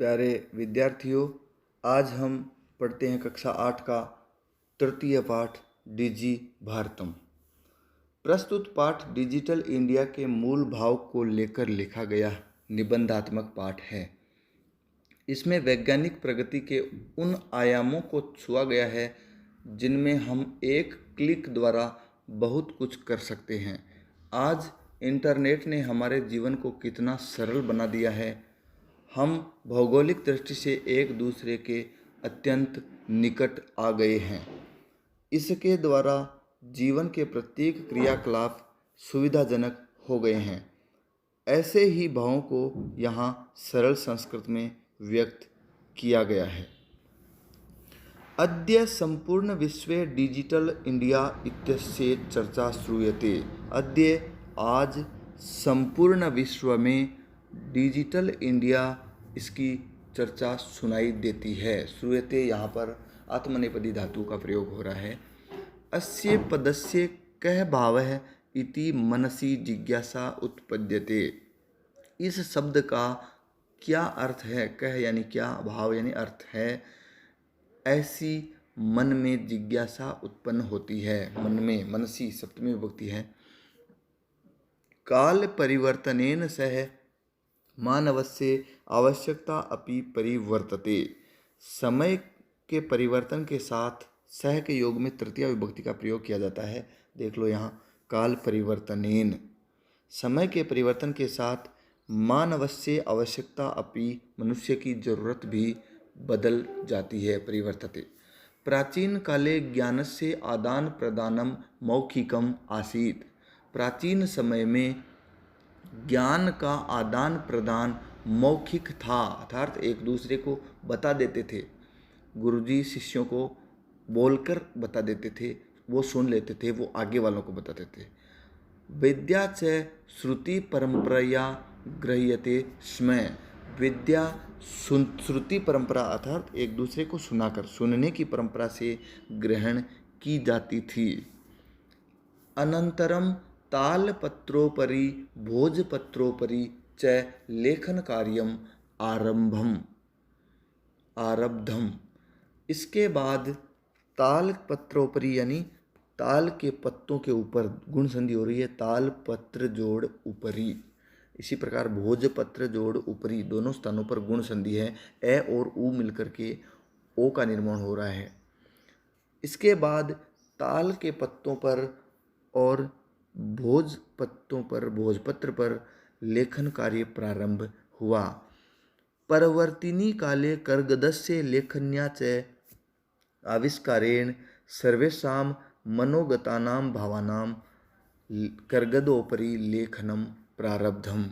प्यारे विद्यार्थियों, आज हम पढ़ते हैं कक्षा 8 का तृतीय पाठ डिजी भारतम। प्रस्तुत पाठ डिजिटल इंडिया के मूल भाव को लेकर लिखा गया निबंधात्मक पाठ है। इसमें वैज्ञानिक प्रगति के उन आयामों को छुआ गया है जिनमें हम एक क्लिक द्वारा बहुत कुछ कर सकते हैं। आज इंटरनेट ने हमारे जीवन को कितना सरल बना दिया है। हम भौगोलिक दृष्टि से एक दूसरे के अत्यंत निकट आ गए हैं। इसके द्वारा जीवन के प्रत्येक क्रियाकलाप सुविधाजनक हो गए हैं। ऐसे ही भावों को यहाँ सरल संस्कृत में व्यक्त किया गया है। अद्य संपूर्ण विश्वे डिजिटल इंडिया इत्यस्य चर्चा श्रूयते। अद्य आज संपूर्ण विश्व में डिजिटल इंडिया इसकी चर्चा सुनाई देती है। श्रूयते यहाँ पर आत्मनेपदी धातु का प्रयोग हो रहा है। अस्य पदस्य कः भावः इति मनसि जिज्ञासा उत्पद्यते। इस शब्द का क्या अर्थ है? कह यानी क्या, भाव यानी अर्थ है। ऐसी मन में जिज्ञासा उत्पन्न होती है। मन में, मनसी सप्तमी विभक्ति है। काल परिवर्तनेन सह मानवस्य आवश्यकता अपि परिवर्तते। समय के परिवर्तन के साथ सह के योग में तृतीया विभक्ति का प्रयोग किया जाता है। देख लो यहाँ, काल परिवर्तनेन, समय के परिवर्तन के साथ मानवस्य आवश्यकता अपि, मनुष्य की जरूरत भी बदल जाती है, परिवर्तते। प्राचीन काले ज्ञानस्य आदान प्रदानम मौखिकम आसीत्। प्राचीन समय में ज्ञान का आदान प्रदान मौखिक था, अर्थात एक दूसरे को बता देते थे। गुरुजी शिष्यों को बोलकर बता देते थे, वो सुन लेते थे, वो आगे वालों को बताते थे। विद्या च श्रुति परंपराया गृह्यते स्म। विद्या श्रुति परंपरा अर्थात एक दूसरे को सुनाकर, सुनने की परंपरा से ग्रहण की जाती थी। अनंतरम तालपत्रोपरि भोजपत्रोपरि च लेखन कार्यम आरब्धम। इसके बाद ताल पत्रोपरि यानी ताल के पत्तों के ऊपर, गुण संधि हो रही है, ताल पत्र जोड़ ऊपरी। इसी प्रकार भोजपत्र जोड़ ऊपरी, दोनों स्थानों पर गुण संधि है। ए और ऊ मिलकर के ओ का निर्माण हो रहा है। इसके बाद ताल के पत्तों पर और भोजपत्र पर लेखन कार्य प्रारंभ हुआ। परवर्तिनी काले कर्गदस्य लेखन्या च आविष्कारेण सर्वेषां मनोगतानां भावानां कर्गदोपरि लेखनम प्रारब्धम।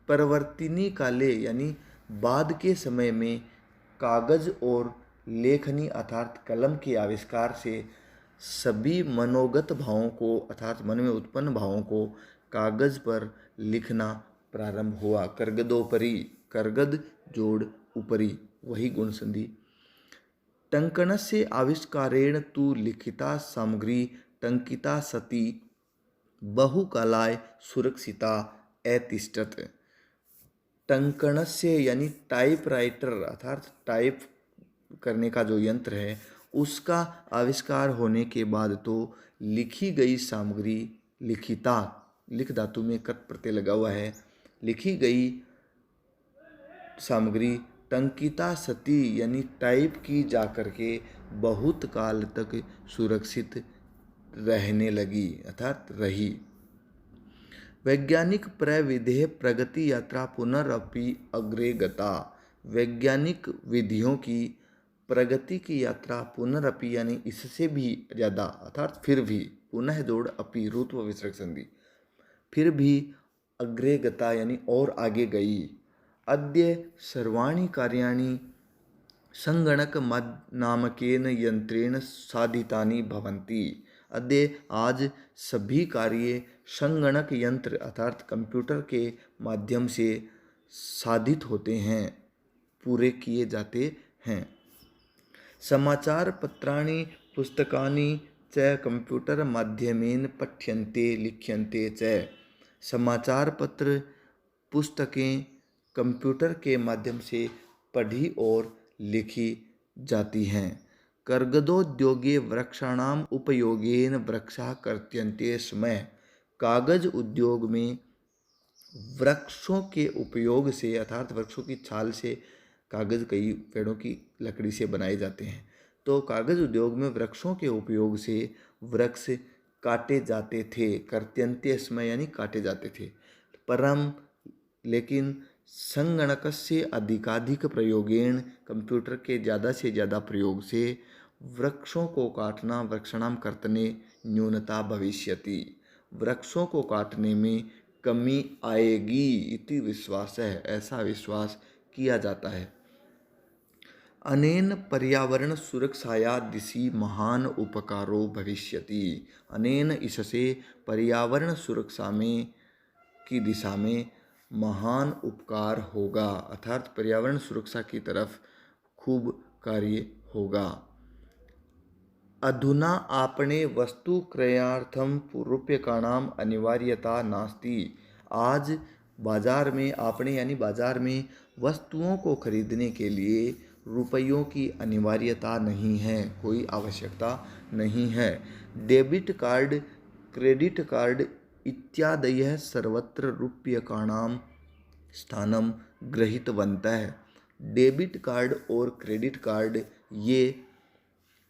परवर्तिनी काले यानी बाद के समय में कागज और लेखनी अर्थात कलम के आविष्कार से सभी मनोगत भावों को अर्थात मन में उत्पन्न भावों को कागज पर लिखना प्रारंभ हुआ। कर्गदोपरि, कर्गद जोड़ ऊपरी, वही गुण संधि। टंकणस्य आविष्कारेण तु लिखिता सामग्री टंकिता सती बहुकालाय सुरक्षिता अतिष्ठत। टंकणस्य यानी टाइपराइटर अर्थात टाइप करने का जो यंत्र है, उसका आविष्कार होने के बाद तो लिखी गई सामग्री, लिखिता, लिख धातु में कत प्रत्यय लगा हुआ है, लिखी गई सामग्री टंकिता सती यानी टाइप की जाकर के बहुत काल तक सुरक्षित रहने लगी अर्थात रही। वैज्ञानिक प्रविधेय प्रगति यात्रा पुनरअपि अग्रे गता। वैज्ञानिक विधियों की प्रगति की यात्रा पुनरअपि यानी इससे भी ज़्यादा अर्थात फिर भी, पुनः जोड़ अपि रूत्व विसर्ग संधि, फिर भी अग्रे गता यानी और आगे गई। अद्य सर्वाणि कार्याणि संगणक नामकेन यंत्रेण साधितानि भवन्ति। अद्य आज सभी कार्य संगणक यंत्र अर्थात कंप्यूटर के माध्यम से साधित होते हैं, पूरे किए जाते हैं। समाचार पत्राणि पुस्तकानि च कंप्यूटर माध्यमेन पठ्यन्ते लिख्यन्ते च। समाचार पत्र, पुस्तकें कंप्यूटर के माध्यम से पढ़ी और लिखी जाती हैं। कर्गदोद्योगे वृक्षाणाम उपयोगेन वृक्षाः कर्त्यन्ते स्म। कागज उद्योग में वृक्षों के उपयोग से अर्थात वृक्षों की छाल से कागज कई पेड़ों की लकड़ी से बनाए जाते हैं। तो कागज उद्योग में वृक्षों के उपयोग से वृक्ष काटे जाते थे। कर्त्यन्ते स्म यानी काटे जाते थे। परम लेकिन संगणकस्य अधिकाधिक प्रयोगेण कंप्यूटर के ज़्यादा से ज़्यादा प्रयोग से वृक्षों को काटना वृक्षणाम कर्तने न्यूनता भविष्यति। वृक्षों को काटने में कमी आएगी इति विश्वास है, ऐसा विश्वास किया जाता है। अनेन पर्यावरण सुरक्षाया दिशि महान उपकारो भविष्यति। अनेन इससे पर्यावरण सुरक्षा में की दिशा में महान उपकार होगा अर्थात पर्यावरण सुरक्षा की तरफ खूब कार्य होगा। अधुना आपणे वस्तु क्रयार्थम रूप्यकाणाम अनिवार्यता नास्ति। आज बाजार में आपणे यानी बाजार में वस्तुओं को खरीदने के लिए रुपयों की अनिवार्यता नहीं है, कोई आवश्यकता नहीं है। डेबिट कार्ड, क्रेडिट कार्ड इत्यादयः सर्वत्र रूप्यकाणाम स्थानम गृहीतवन्तः। डेबिट कार्ड और क्रेडिट कार्ड ये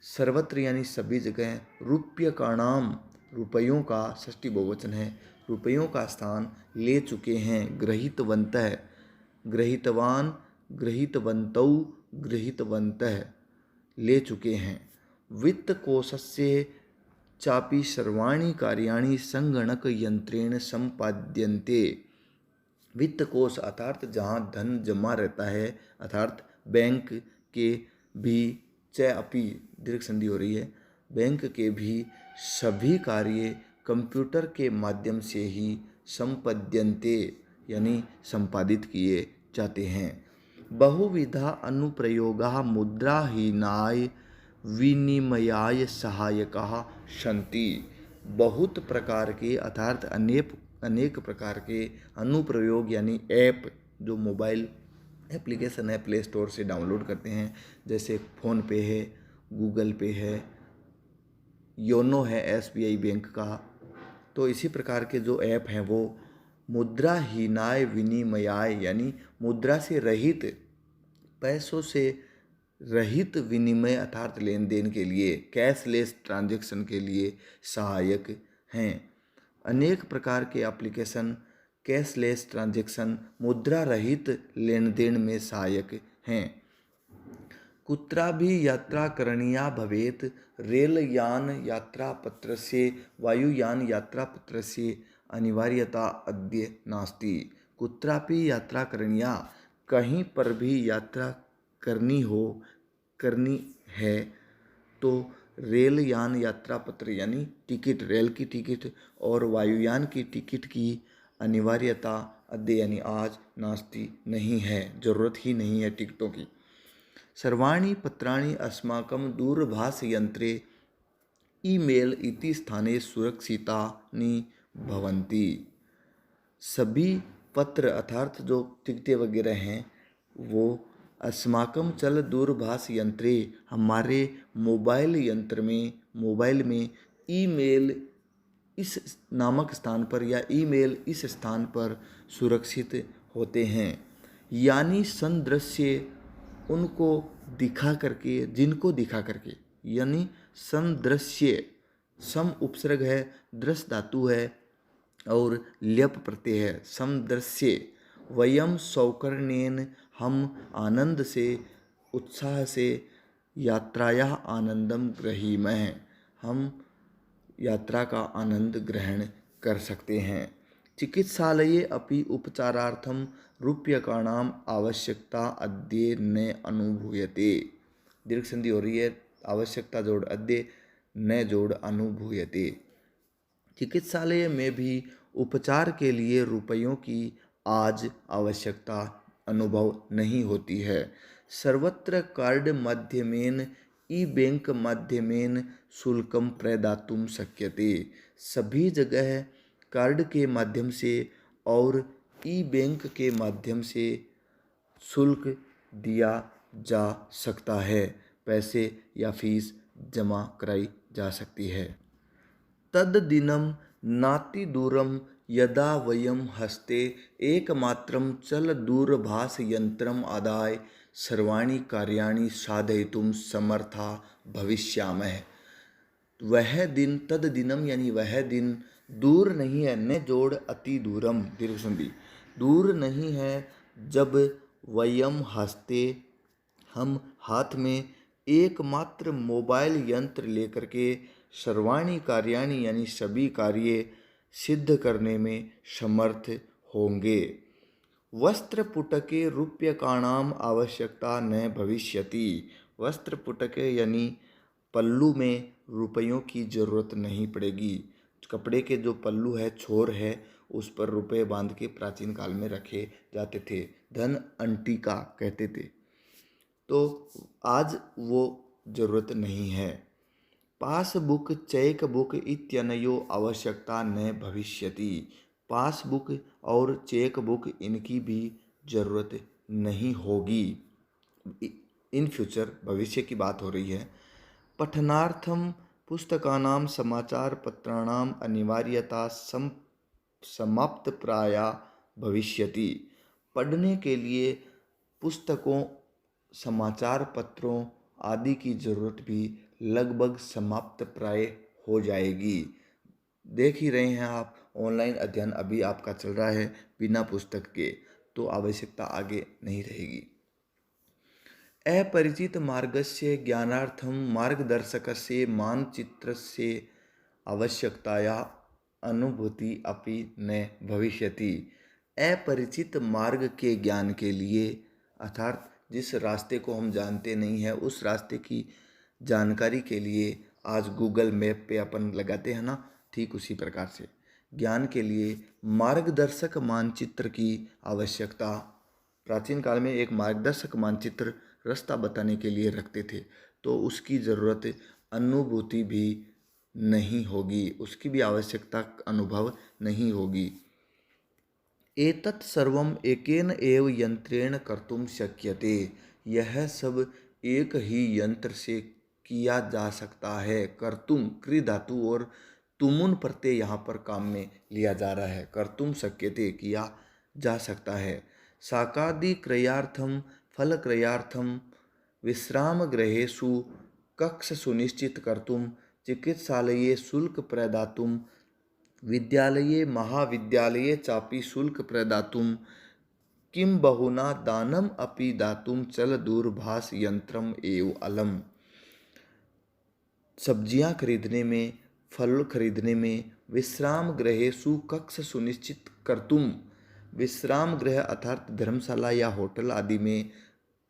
सर्वत्र यानी सभी जगह रूप्यकाणाम रुपयों का षष्ठी बहुवचन है, रुपयों का स्थान ले चुके हैं। गृहीतवन्तः, गृहीतवान, गृहीतवन्तौ, गृहीतवन्तः ले चुके हैं। वित्त कोशस्य चापि सर्वाणि कार्याणि संगणक यंत्रेण संपाद्यन्ते। वित्त कोश अर्थात जहाँ धन जमा रहता है अर्थात बैंक के भी च अपि दीर्घ संधि हो रही है, बैंक के भी सभी कार्य कंप्यूटर के माध्यम से ही संपद्यन्ते यानी संपादित किए जाते हैं। बहुविधा अनुप्रयोगाः मुद्राहीनाय विनिमयाय सहायकाः सन्ति। बहुत प्रकार के अर्थात अनेक प्रकार के अनुप्रयोग यानी ऐप जो मोबाइल एप्लीकेशन है प्ले स्टोर से डाउनलोड करते हैं, जैसे फ़ोन पे है, गूगल पे है, योनो है SBI बैंक का। तो इसी प्रकार के जो ऐप हैं वो मुद्राहीनाय विनिमयाय यानी मुद्रा से रहित, पैसों से रहित विनिमय अर्थात लेन देन के लिए, कैशलेस ट्रांजैक्शन के लिए सहायक हैं। अनेक प्रकार के एप्लीकेशन कैशलेस ट्रांजैक्शन मुद्रा रहित लेन देन में सहायक हैं। कुत्रापि यात्रा करणीया भवेत् रेलयान यात्रापत्रस्य वायुयान यात्रापत्रस्य अनिवार्यता अद्य नास्ति। कुत्रापि यात्रा करणीया, कहीं पर भी यात्रा करनी है तो रेलयान यात्रा पत्र यानी टिकट, रेल की टिकट और वायुयान की टिकट की अनिवार्यता अद्य यानी आज नास्ति नहीं है, जरूरत ही नहीं है टिकटों की। सर्वाणि पत्राणि अस्माकं दूरभाषयंत्रे ईमेल इति स्थाने सुरक्षितानि भवन्ति। सभी पत्र अर्थात जो टिकटें वगैरह हैं वो अस्माकं चल दूरभाष यंत्रे हमारे मोबाइल में ईमेल इस नामक स्थान पर या ईमेल इस स्थान पर सुरक्षित होते हैं। यानी संदृश्य उनको दिखा करके, जिनको दिखा करके, यानी संदृश्य, सम उपसर्ग है, दृश्य धातु है और ल्यप प्रत्यय है, समदृश्य। वयम सौकर्ण्येन हम आनंद से, उत्साह से यात्राया आनंदम ग्रहीमः, हम यात्रा का आनंद ग्रहण कर सकते हैं। चिकित्सालये अपि उपचारार्थम रूप्यकाणाम आवश्यकता अद्य न अनुभूयते। दीर्घ संधि हो रही है, आवश्यकता जोड़ अद्य, न जोड़ अनुभूयते। चिकित्सालय में भी उपचार के लिए रुपयों की आज आवश्यकता अनुभव नहीं होती है। सर्वत्र कार्ड माध्यमेन ई बैंक माध्यमेन शुल्कम प्रदातुं शक्यते। सभी जगह कार्ड के माध्यम से और ई बैंक के माध्यम से शुल्क दिया जा सकता है, पैसे या फीस जमा कराई जा सकती है। तद्दिनं नातिदूरं यदा वयं हस्ते एकमात्रं चलदूरभाषयन्त्रम् आदाय सर्वाणि कार्याणि साधयितुं समर्था भविष्यामः। वह दिन, तद्दिनम यानी वह दिन, दूर नहीं है, न जोड़ अति दूरम दीर्घ संधि, दूर नहीं है जब वयम हस्ते हम हाथ में एकमात्र मोबाइल यंत्र लेकर के सर्वाणि कार्याणि यानी सभी कार्य सिद्ध करने में समर्थ होंगे। वस्त्रपुटके रूप्यकाणाम आवश्यकता न भविष्यति। वस्त्रपुटके यानी पल्लू में रुपयों की ज़रूरत नहीं पड़ेगी। कपड़े के जो पल्लू है, छोर है, उस पर रुपए बांध के प्राचीन काल में रखे जाते थे, धन अंटिका कहते थे। तो आज वो ज़रूरत नहीं है। पासबुक चेकबुक इत्यनयो आवश्यकता न भविष्यति। पासबुक और चेकबुक इनकी भी ज़रूरत नहीं होगी इन फ्यूचर, भविष्य की बात हो रही है। पठनार्थम पुस्तकानां समाचार पत्राणाम अनिवार्यता समाप्तप्राया भविष्यति। पढ़ने के लिए पुस्तकों, समाचार पत्रों आदि की ज़रूरत भी लगभग समाप्त प्राय हो जाएगी। देख ही रहे हैं आप, ऑनलाइन अध्ययन अभी आपका चल रहा है बिना पुस्तक के, तो आवश्यकता आगे नहीं रहेगी। अपरिचित मार्गस्य ज्ञानार्थं मार्गदर्शकस्य मानचित्रस्य आवश्यकताया अनुभूति अपि न भविष्यति। अपरिचित मार्ग के ज्ञान के लिए, अर्थात जिस रास्ते को हम जानते नहीं हैं, उस रास्ते की जानकारी के लिए आज गूगल मैप पे अपन लगाते हैं ना, ठीक उसी प्रकार से ज्ञान के लिए मार्गदर्शक मानचित्र की आवश्यकता। प्राचीन काल में एक मार्गदर्शक मानचित्र रास्ता बताने के लिए रखते थे, तो उसकी ज़रूरत अनुभूति भी नहीं होगी, उसकी भी आवश्यकता अनुभव नहीं होगी। एतत् सर्वम एकेन एव यंत्रेण कर्तुम शक्यते। यह सब एक ही यंत्र से किया जा सकता है। कर्तुम क्रि धातु और तुमुन प्रत्यय यहाँ पर काम में लिया जा रहा है। कर्तुम शक्यते किया जा सकता है। शाकादि क्रयार्थम फल क्रयार्थम विश्राम गृहेषु कक्ष सुनिश्चित कर्तुम चिकित्सालये शुल्क प्रदातुम विद्यालये महाविद्यालये चापि शुल्क प्रदातुम किं बहुना दानम अपि दातुम चल दूरभाष यंत्रम एव अलम। सब्जियां खरीदने में, फल खरीदने में, विश्राम गृहेषु कक्ष सुनिश्चित कर्तुम, विश्राम गृह अर्थात धर्मशाला या होटल आदि में,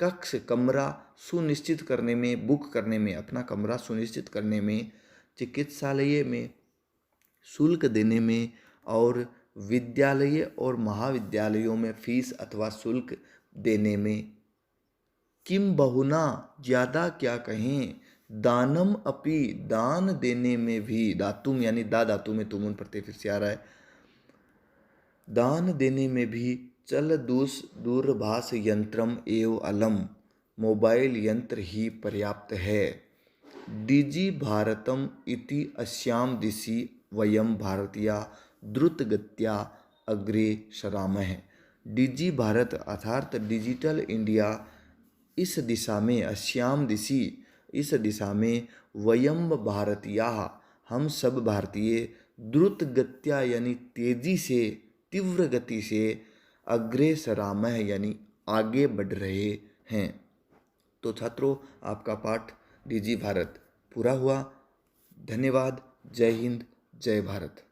कक्ष कमरा सुनिश्चित करने में, बुक करने में, अपना कमरा सुनिश्चित करने में, चिकित्सालय में शुल्क देने में, और विद्यालय और महाविद्यालयों में फीस अथवा शुल्क देने में। किम बहुना ज़्यादा क्या कहें, दानम अपि दान देने में भी, दातुम यानी दा धातु में तुमुन प्रत्यय फिर से आ रहा है, दान देने में भी चल दूरभाष यंत्रम एव अलम, मोबाइल यंत्र ही पर्याप्त है। डिजि भारतम इति अस्याम दिशि वयम भारतीया द्रुतगत्या अग्रे सरामः। डिजि भारत अर्थात डिजिटल इंडिया, इस दिशा में, अस्याम दिशि इस दिशा में, वयम भारतीया हम सब भारतीय, द्रुत गत्या यानी तेजी से, तीव्र गति से, अग्रे सरामः यानी आगे बढ़ रहे हैं। तो छात्रों, आपका पाठ डिजि भारत पूरा हुआ। धन्यवाद। जय हिंद, जय भारत।